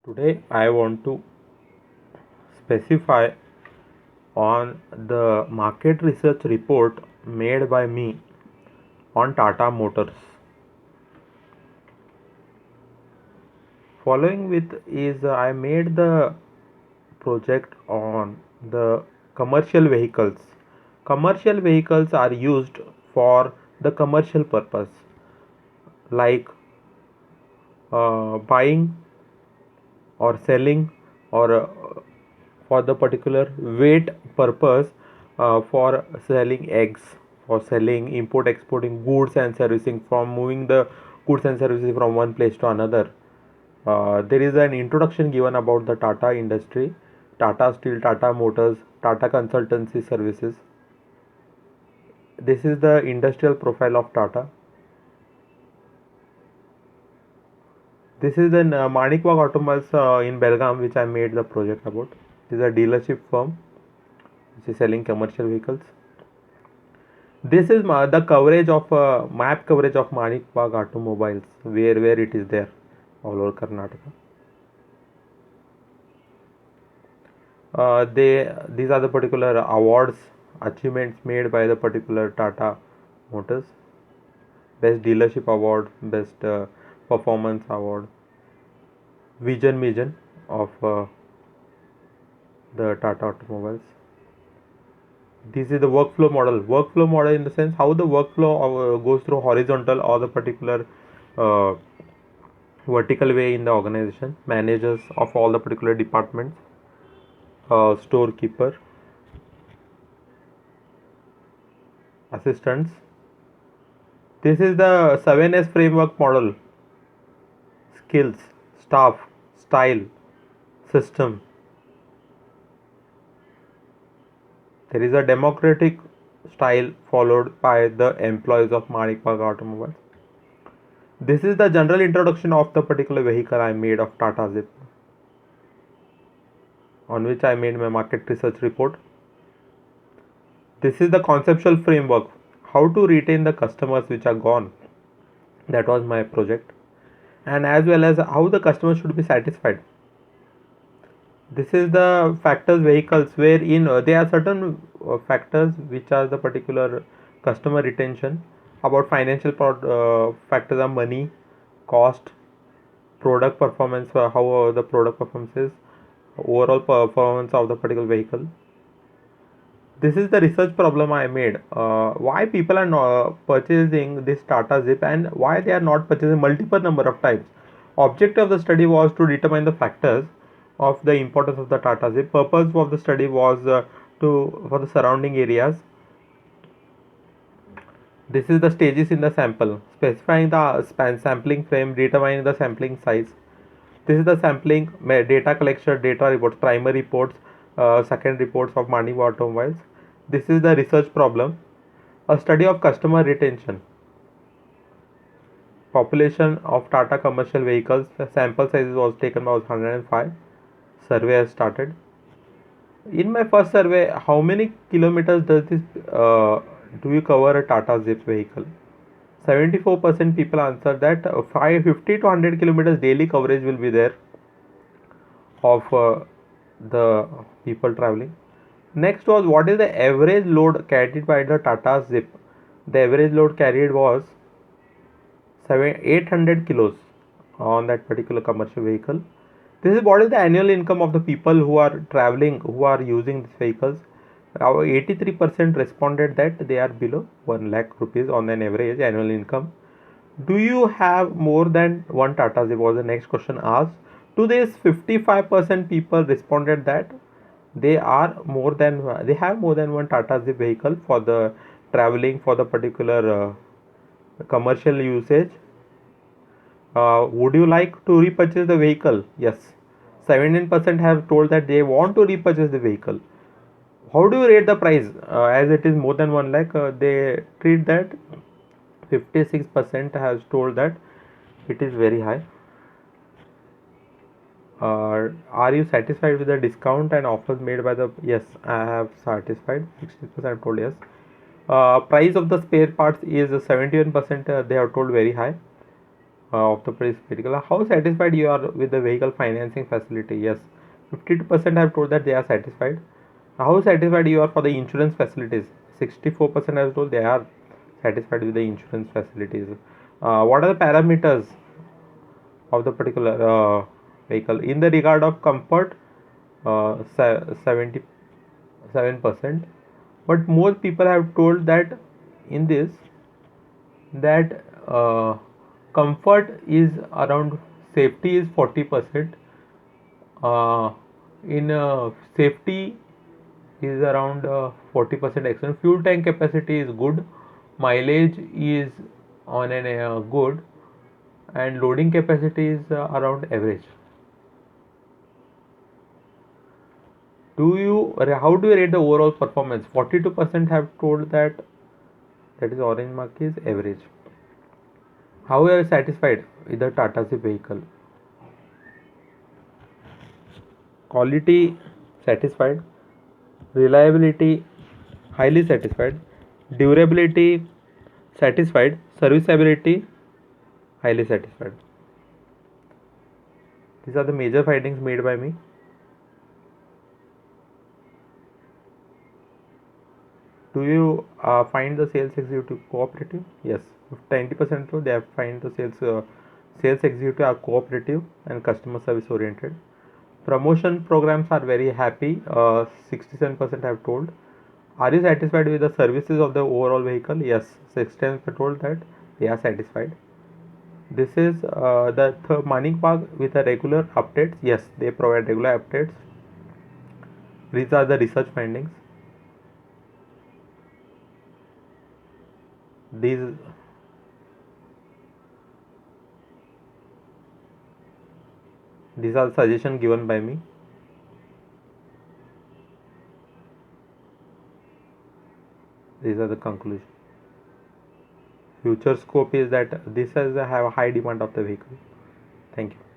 Today I want to specify on the market research report made by me on Tata Motors. Following with is I made the project on the commercial vehicles. Commercial vehicles are used for the commercial purpose like buying or selling or for the particular weight purpose, for selling eggs, for selling import exporting goods and servicing, from moving the goods and services from one place to another. There is an introduction given about the Tata industry, Tata Steel, Tata Motors, Tata Consultancy Services. This is the industrial profile of Tata. This is an Manikbag Automobiles in Belgaum, which I made the project about. This is a dealership firm which is selling commercial vehicles. This is the coverage of map coverage of Manikbag Automobiles, where it is there all over Karnataka. These are the particular awards achievements made by the particular Tata Motors. Best dealership award, best performance award, vision of the Tata Automobiles. This is the workflow model. Workflow model in the sense how the workflow goes through horizontal or the particular uh, vertical way in the organization. Managers of all the particular departments, storekeeper, assistants. This is the 7S framework model. Skills, staff, style, system. There is a democratic style followed by the employees of Manikbag Automobiles. This is the general introduction of the particular vehicle I made of Tata Zip, on which I made my market research report. This is the conceptual framework, how to retain the customers which are gone. That was my project. And as well as how the customer should be satisfied. This is the factors vehicles wherein there are certain factors which are the particular customer retention. About financial factors are money, cost, product performance, how the product performance is, overall performance of the particular vehicle. This is the research problem I made. Why people are not purchasing this Tata Zip and why they are not purchasing multiple number of times. Objective of the study was to determine the factors of the importance of the Tata Zip. Purpose of the study was to for the surrounding areas. This is the stages in the sample, specifying the sampling frame, determining the sampling size. This is the sampling data collection, data reports, primary reports, second reports of Manikbag Automobiles. This is the research problem, a study of customer retention. Population of Tata commercial vehicles, the sample size was taken by 105. Survey has started. In my first survey, how many kilometers does this do you cover a Tata Zip vehicle? 74% people answered that 550 to 100 kilometers daily coverage will be there of the people traveling. Next was what is the average load carried by the Tata Zip. The average load carried was 800 kilos on that particular commercial vehicle. This is what is the annual income of the people who are traveling, who are using these vehicles. Our 83% responded that they are below 1 lakh rupees on an average annual income. Do you have more than one Tata Zip? Was the next question asked. To this, 55% people responded that they have more than one Tata Zip vehicle for the traveling, for the particular commercial usage. Would you like to repurchase the vehicle? Yes. 17% have told that they want to repurchase the vehicle. How do you rate the price? As it is more than 1 lakh, they treat that 56% has told that it is very high. Are you satisfied with the discount and offers made by the? Yes, I have satisfied. 60% told yes. Price of the spare parts is 71%. They have told very high. of the price vehicle. How satisfied you are with the vehicle financing facility? Yes, 52% have told that they are satisfied. How satisfied you are for the insurance facilities? 64% have told they are satisfied with the insurance facilities. What are the parameters of the particular vehicle? In the regard of comfort, 77%. But more people have told that in this that comfort is around, safety is 40%, uh, in safety is around 40% excellent, fuel tank capacity is good, mileage is on an good, and loading capacity is around average. How do you rate the overall performance? 42% have told that is orange mark is average. How are you satisfied with the Tata Zip vehicle? Quality satisfied, reliability highly satisfied, durability satisfied, serviceability highly satisfied. These are the major findings made by me. Do you find the sales executive cooperative? Yes, 90% they have find the sales executive are cooperative and customer service oriented. Promotion programs are very happy. 67% have told. Are you satisfied with the services of the overall vehicle? Yes, 67% told that they are satisfied. This is the Manik Park with a regular updates. Yes, they provide regular updates. These are the research findings. These these are suggestions given by me. These are the conclusion. Future scope is that this has a have a high demand of the vehicle. Thank you.